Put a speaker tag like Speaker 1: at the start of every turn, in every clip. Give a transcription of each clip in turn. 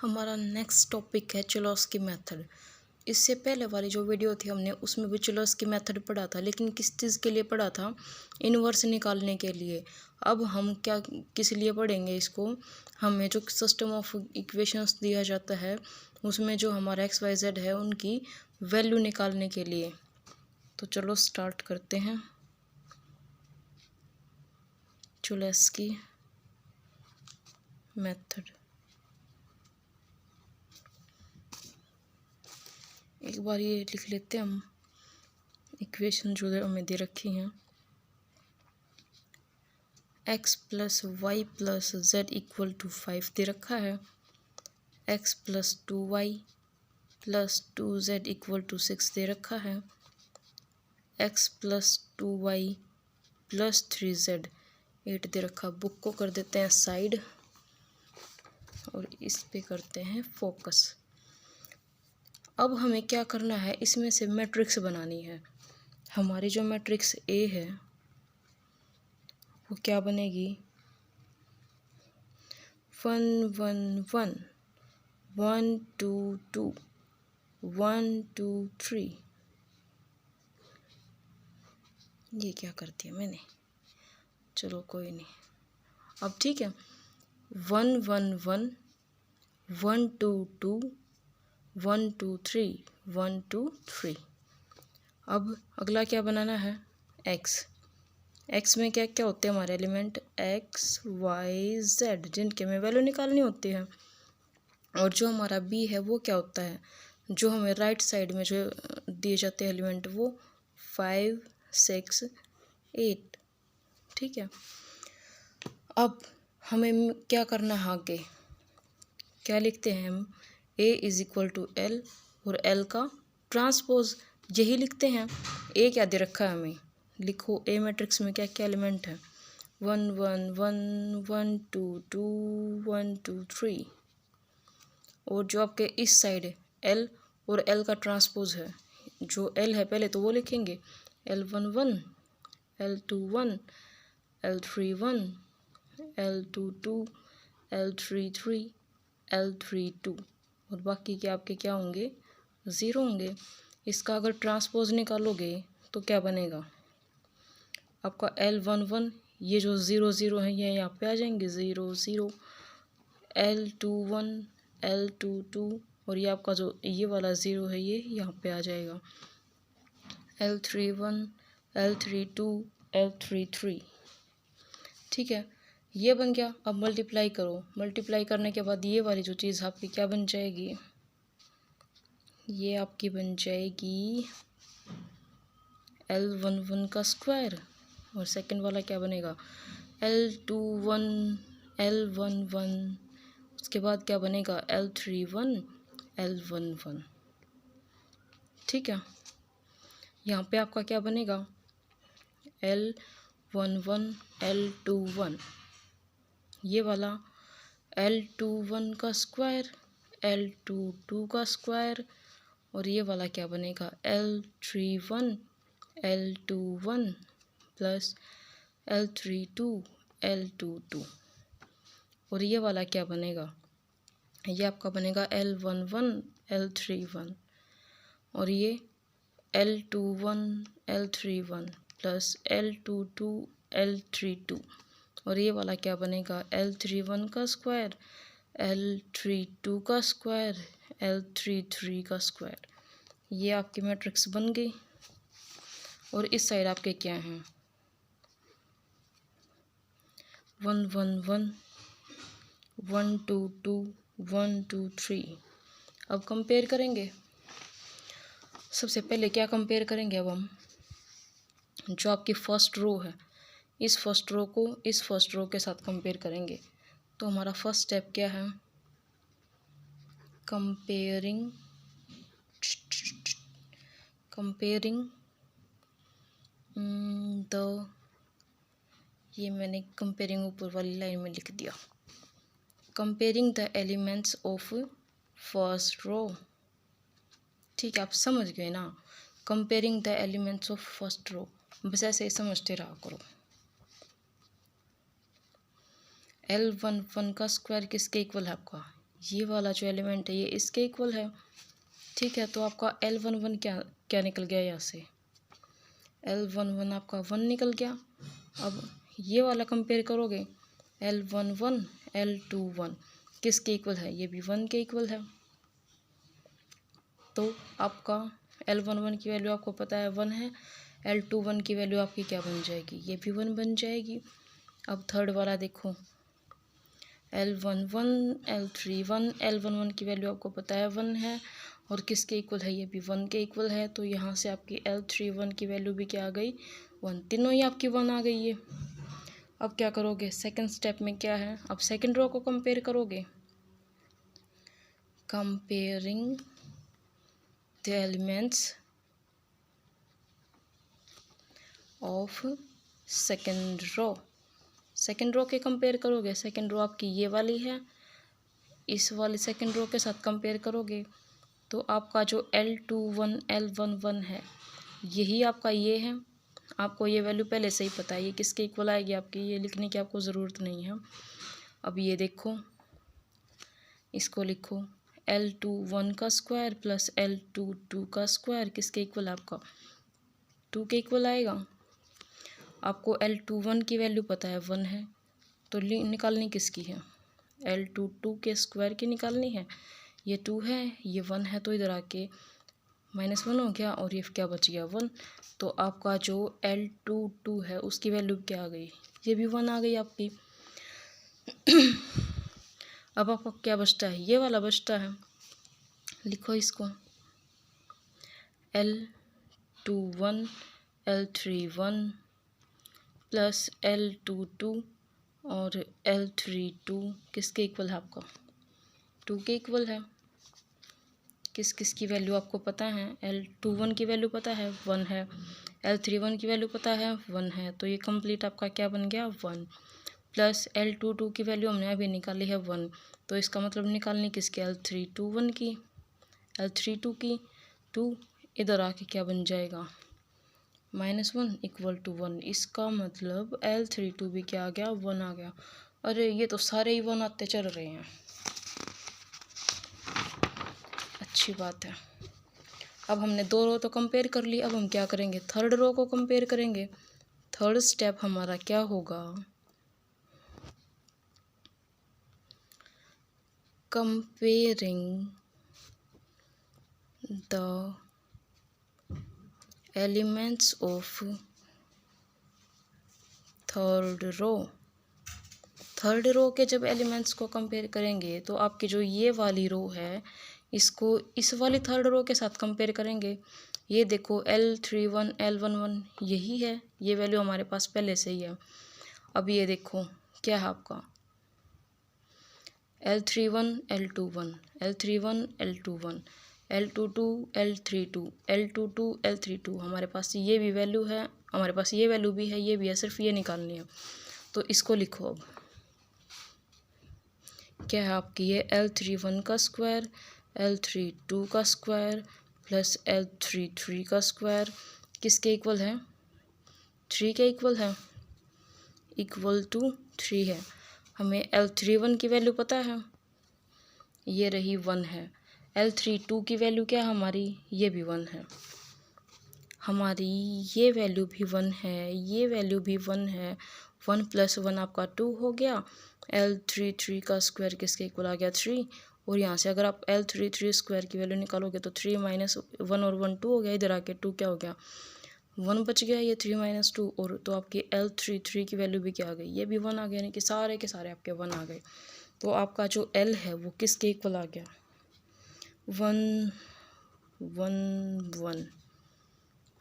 Speaker 1: हमारा next topic है चोलोस्की method. इससे पहले वाली जो वीडियो थी हमने उसमें भी चोलोस्की मेथड पढ़ा था, लेकिन किस चीज़ के लिए पढ़ा था? इन्वर्स निकालने के लिए। अब हम क्या किस लिए पढ़ेंगे इसको? हमें जो सिस्टम ऑफ इक्वेशंस दिया जाता है उसमें जो हमारा एक्स वाई जेड है उनकी वैल्यू निकालने के लिए। तो चलो स्टार्ट करते हैं। चोलोस्की मेथड। एक बार ये लिख लेते हैं हम इक्वेशन जो हमें दे रखी हैं। x plus Y plus Z equal to 5 दे रखा है। x plus 2y plus 2z equal to 6 दे रखा है। x plus 2y plus 3z 8 दे रखा। बुक को कर देते हैं साइड और इस पे करते हैं फोकस। अब हमें क्या करना है, इसमें से मैट्रिक्स बनानी है। हमारी जो मैट्रिक्स ए है वो क्या बनेगी? 1 1 1 1 2 2 1 2 3। ये क्या कर दिया मैंने? चलो कोई नहीं। अब ठीक है, 1 1 1 1 2 2 1 2 3 1 2 3। अब अगला क्या बनाना है? एक्स में क्या क्या होते हैं हमारे एलिमेंट? एक्स वाई जेड, जिनके में वैल्यू निकालनी होती है। और जो हमारा बी है वो क्या होता है? जो हमें राइट साइड में जो दिए जाते हैं एलिमेंट वो 5 6 8। ठीक है, अब हमें क्या करना है आगे? क्या लिखते हैं हम? ए इज इक्वल टू एल और एल का ट्रांसपोज, यही लिखते हैं। ए क्या दे रखा है हमें? लिखो ए मैट्रिक्स में क्या क्या एलिमेंट है? 1 1 1 1 2 2 1 2 3। और जो आपके इस साइड है एल और एल का ट्रांसपोज है। जो एल है पहले तो वो लिखेंगे L1 1 L2 1 L3 1 L2 2 L3 3 L3 2। और बाकी के आपके क्या होंगे? 0 होंगे। इसका अगर ट्रांसपोज निकालोगे तो क्या बनेगा? आपका L1 1, ये जो 0 0 है ये यहाँ पे आ जाएंगे 0 0। L2 1 L2 2 और ये आपका जो ये वाला 0 है ये यहाँ पे आ जाएगा। L3 1 L3 2 L3 3। ठीक है, ये बन गया। अब मल्टीप्लाई करो। मल्टीप्लाई करने के बाद ये वाली जो चीज़ आपकी क्या बन जाएगी? ये आपकी बन जाएगी L11 का स्क्वायर। और सेकंड वाला क्या बनेगा? L21 L11। उसके बाद क्या बनेगा? L31 L11। ठीक है, यहाँ पे आपका क्या बनेगा? L11 L21। ये वाला L21 का स्क्वायर L22 का स्क्वायर। और ये वाला क्या बनेगा? L31 L21 plus L32 L22। और ये वाला क्या बनेगा? ये आपका बनेगा L11 L31 और ये L21 L31 plus L22 L32। और ये वाला क्या बनेगा? L31 का स्क्वायर L32 का स्क्वायर L33 का स्क्वायर। ये आपकी मैट्रिक्स बन गई। और इस साइड आपके क्या हैं? 1 1 1 1 2 2 1 2 3। अब कंपेयर करेंगे। सबसे पहले क्या कंपेयर करेंगे? अब हम जो आपकी फर्स्ट रो है इस फर्स्ट रो को इस फर्स्ट रो के साथ कंपेयर करेंगे। तो हमारा फर्स्ट स्टेप क्या है? कंपेयरिंग द, ये मैंने कंपेयरिंग ऊपर वाली लाइन में लिख दिया। Comparing the elements of first row. ठीक है, आप समझ गए ना? Comparing the elements of first row, बस ऐसे ही समझते रहा करो। L11 का स्क्वायर किसके इक्वल है आपका? ये वाला जो एलिमेंट है ये इसके इक्वल है, ठीक है। तो आपका L11 क्या क्या निकल गया यहाँ से, L11 आपका 1 निकल गया। अब ये वाला कंपेयर करोगे, L11 L21 किसके इक्वल है, ये भी 1 के इक्वल है। तो आपका L11 की वैल्यू आपको पता है 1 है, L21 की वैल्यू आपकी क्या बन जाएगी, ये भी 1 बन जाएगी। अब थर्ड वाला देखो, L11 L31, L11 की वैल्यू आपको पता है 1 है और किसके इक्वल है, ये भी 1 के इक्वल है। तो यहाँ से आपकी L31 की वैल्यू भी क्या आ गई, 1, तीनों ही आपकी 1 आ गई है। अब क्या करोगे, सेकंड स्टेप में क्या है, अब सेकंड रो को कंपेयर करोगे, comparing the elements of second row. Second row के कंपेयर करोगे, सेकंड रो आपकी ये वाली है, इस वाली सेकंड रो के साथ कंपेयर करोगे तो आपका जो L21 L11 है यही आपका ये है। आपको ये वैल्यू पहले से ही पता है, ये किसके इक्वल आएगी आपकी, ये लिखने की आपको ज़रूरत नहीं है। अब ये देखो, इसको लिखो L21 का स्क्वायर प्लस L22 का स्क्वायर किसके इक्वल है, आपका 2 के इक्वल आएगा। आपको L21 की वैल्यू पता है 1 है, तो निकालनी किसकी है, L22 के स्क्वायर की निकालनी है। ये 2 है, ये 1 है, तो इधर आके -1 हो गया और ये क्या बच गया 1। तो आपका जो L22 है उसकी वैल्यू क्या आ गई, ये भी 1 आ गई आपकी। अब आपको क्या बचता है, ये वाला बचता है, लिखो इसको L21 L31 प्लस L22 और L32 किसके इक्वल है, आपका 2 के इक्वल है। किस किस की वैल्यू आपको पता है, L21 की वैल्यू पता है 1 है, L31 की वैल्यू पता है 1 है, तो ये कंप्लीट आपका क्या बन गया 1 प्लस L22 की वैल्यू हमने अभी निकाली है 1, तो इसका मतलब निकालनी किसकी, L321 की, L32 की 2, इधर आके क्या बन जाएगा -1 इक्वल टू 1। इसका मतलब L32 भी क्या आ गया 1 आ गया। अरे ये तो सारे ही 1 आते चल रहे हैं, अच्छी बात है। अब हमने 2 रो तो कंपेयर कर ली, अब हम क्या करेंगे, थर्ड रो को कंपेयर करेंगे। थर्ड स्टेप हमारा क्या होगा, comparing the elements of third row. Third row के जब एलिमेंट्स को कंपेयर करेंगे तो आपकी जो ये वाली रो है इसको इस वाली थर्ड रो के साथ कंपेयर करेंगे। ये देखो L31 L11 यही है, ये वैल्यू हमारे पास पहले से ही है। अब ये देखो क्या है आपका L31 L21 L31 L21 L22 L32 L22 L32, हमारे पास ये भी वैल्यू है, हमारे पास ये वैल्यू भी है, ये भी है, सिर्फ ये निकालनी है। तो इसको लिखो, अब क्या है आपकी ये L31 का स्क्वायर L32 का स्क्वायर प्लस L33 का स्क्वायर किसके इक्वल है, 3 के इक्वल है, इक्वल टू 3 है। हमें L31 की वैल्यू पता है, ये रही 1 है। L32 की वैल्यू क्या है हमारी, ये भी 1 है, हमारी ये वैल्यू भी 1 है, ये वैल्यू भी 1 है। 1 + 1 आपका 2 हो गया। L33 का स्क्वायर किसके इक्वल आ गया 3, और यहाँ से अगर आप L33 स्क्वायर की वैल्यू निकालोगे तो 3 - 1 और 1 2 हो गया, इधर आके 2 क्या हो गया 1 बच गया, ये 3 - 2, और तो आपकी L33 की वैल्यू भी क्या आ गई, ये भी 1 आ गया, यानी कि सारे के सारे आपके 1 आ गए। तो आपका जो L है वो किसके इक्वल आ गया 1 1 1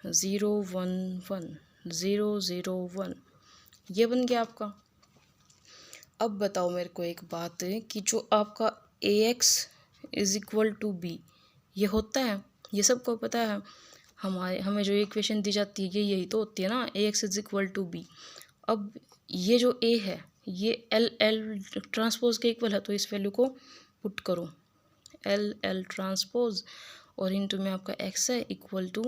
Speaker 1: 0 1 1 0 0 1, ये बन गया आपका। अब बताओ मेरे को एक बात कि जो आपका AX = B ये होता है, ये सबको पता है, हमें जो इक्वेशन दी जाती है यही तो होती है ना, AX = B। अब ये जो A है ये L ट्रांसपोज के इक्वल है, तो इस वैल्यू को पुट करो L ट्रांसपोज और इनटू में आपका x है इक्वल टू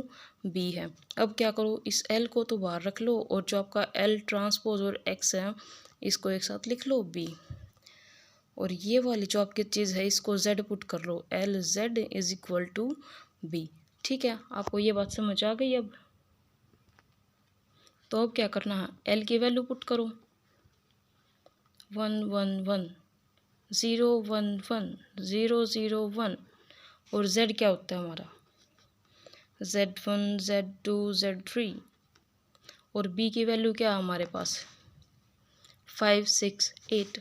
Speaker 1: b है। अब क्या करो, इस l को तो बाहर रख लो और जो आपका L ट्रांसपोज और x है इसको एक साथ लिख लो b, और ये वाली जो आपकी चीज़ है इसको z पुट कर लो, L Z is equal to B. ठीक है, आपको ये बात समझ आ गई अब? तो अब क्या करना है, एल की वैल्यू पुट करो, 1 1 1 0 1 1 0 0 1, और z क्या होता है हमारा, z1 z2 z3, और b की वैल्यू क्या है हमारे पास, 5 6 8।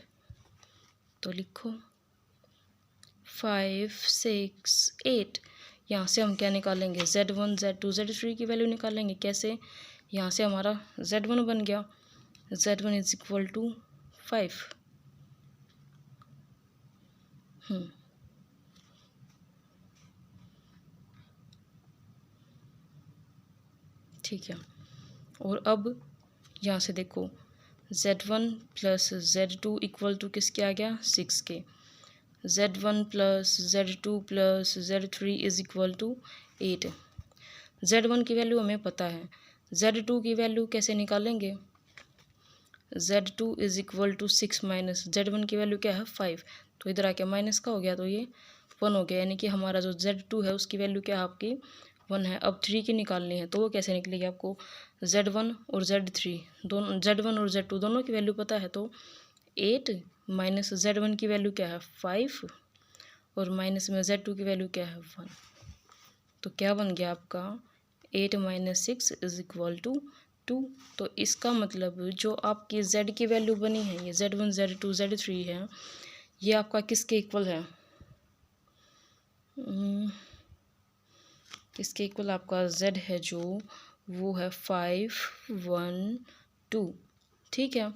Speaker 1: तो लिखो 5 6 8। यहाँ से हम क्या निकालेंगे, z1 z2 z3 की वैल्यू निकालेंगे। कैसे, यहाँ से हमारा z1 बन गया, z1 इज इक्वल टू 5। ठीक है, और अब यहाँ से देखो z1 plus z2 equal to किसके आ गया, 6 के। z1 plus z2 plus z3 is equal to 8। z1 की वैल्यू हमें पता है, z2 की वैल्यू कैसे निकालेंगे, z2 is equal to 6 minus z1 की वैल्यू क्या है 5, तो इधर आके माइनस का हो गया तो ये 1 हो गया, यानी कि हमारा जो z2 है उसकी वैल्यू क्या है आपकी 1 है। अब 3 की निकालनी है, तो वो कैसे निकलेगी, आपको z1 और z3 दोनों, z1 और z2 दोनों की वैल्यू पता है, तो 8 माइनस z1 की वैल्यू क्या है 5, और माइनस में z2 की वैल्यू क्या है 1, तो क्या बन गया आपका 8 माइनस 6 इज इक्वल टू 2। तो इसका मतलब जो आपकी z की वैल्यू बनी है, ये z1 z2 z3 है, ये आपका किसके इक्वल है, किसके इक्वल, आपका z है जो वो है 5 1 2। ठीक है,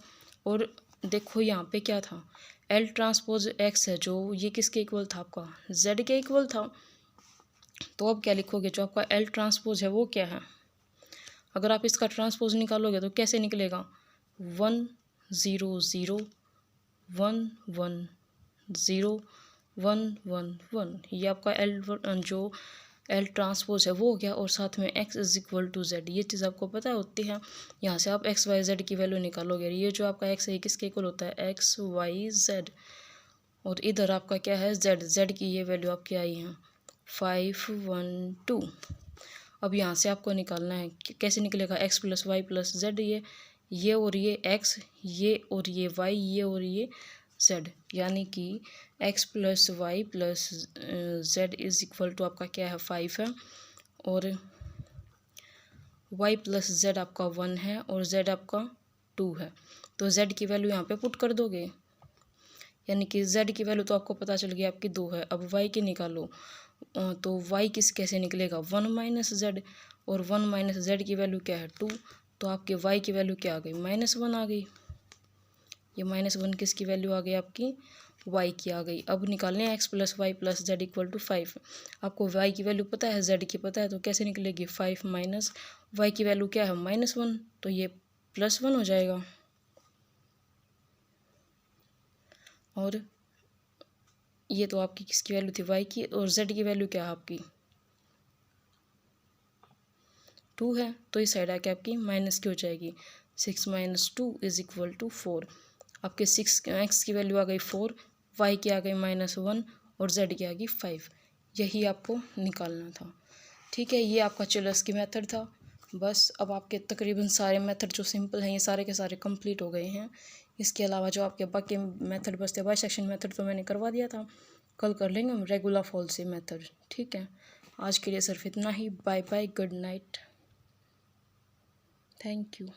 Speaker 1: और देखो यहाँ पे क्या था, एल ट्रांसपोज एक्स है जो ये किसके इक्वल था, आपका z के इक्वल था। तो अब क्या लिखोगे, जो आपका एल ट्रांसपोज है वो क्या है, अगर आप इसका ट्रांसपोज निकालोगे तो कैसे निकलेगा, 1 0 0 1 1 0 1 1 1, ये आपका एल जो एल ट्रांसपोज है वो हो गया, और साथ में x is equal to Z, ये चीज़ आपको पता होती है। यहाँ से आप x y z की वैल्यू निकालोगे, ये जो आपका x है किसके इक्वल होता है, x y z, और इधर आपका क्या है z की ये वैल्यू आपकी आई है 5 1 2। अब यहाँ से आपको निकालना है, कैसे निकलेगा, x plus Y plus Z, ये और ये x, ये और ये y, ये और ये z, यानी कि x plus Y plus z is equal to आपका क्या है 5 है, और y प्लस जेड आपका 1 है, और z आपका 2 है। तो z की वैल्यू यहाँ पे पुट कर दोगे, यानी कि z की वैल्यू तो आपको पता चल गई आपकी 2 है। अब y की निकालो, तो y कैसे निकलेगा, 1 माइनस जेड, और 1 माइनस जेड की वैल्यू क्या है 2, तो आपके y की वैल्यू क्या आ गई, -1 आ गई। ये -1 किसकी वैल्यू आ गई, आपकी y की आ गई। अब निकालने हैं x plus Y plus Z equal to 5। आपको y की वैल्यू पता है, z की पता है, तो कैसे निकलेगी, 5 माइनस y की वैल्यू क्या है -1, तो ये +1 हो जाएगा। और ये तो आपकी किसकी वैल्यू थी, y की, और z की वैल्यू क्या है आपकी 2 है, तो इस साइड आके आपकी माइनस की हो जाएगी, 6 माइनस 2 इज इक्वल टू 4। आपके 6 x की वैल्यू आ गई 4, y की आ गई -1, और z की आ गई 5। यही आपको निकालना था। ठीक है, ये आपका चिल्लर्स की मेथड था। बस अब आपके तकरीबन सारे मेथड जो सिंपल हैं ये सारे के सारे कंप्लीट हो गए हैं। इसके अलावा जो आपके बाकी मेथड बचते, बाइसेक्शन मेथड तो मैंने करवा दिया था, कल कर लेंगे हम रेगुलर फॉल से मेथड। ठीक है, आज के लिए सिर्फ इतना ही। Bye bye, good night, thank you.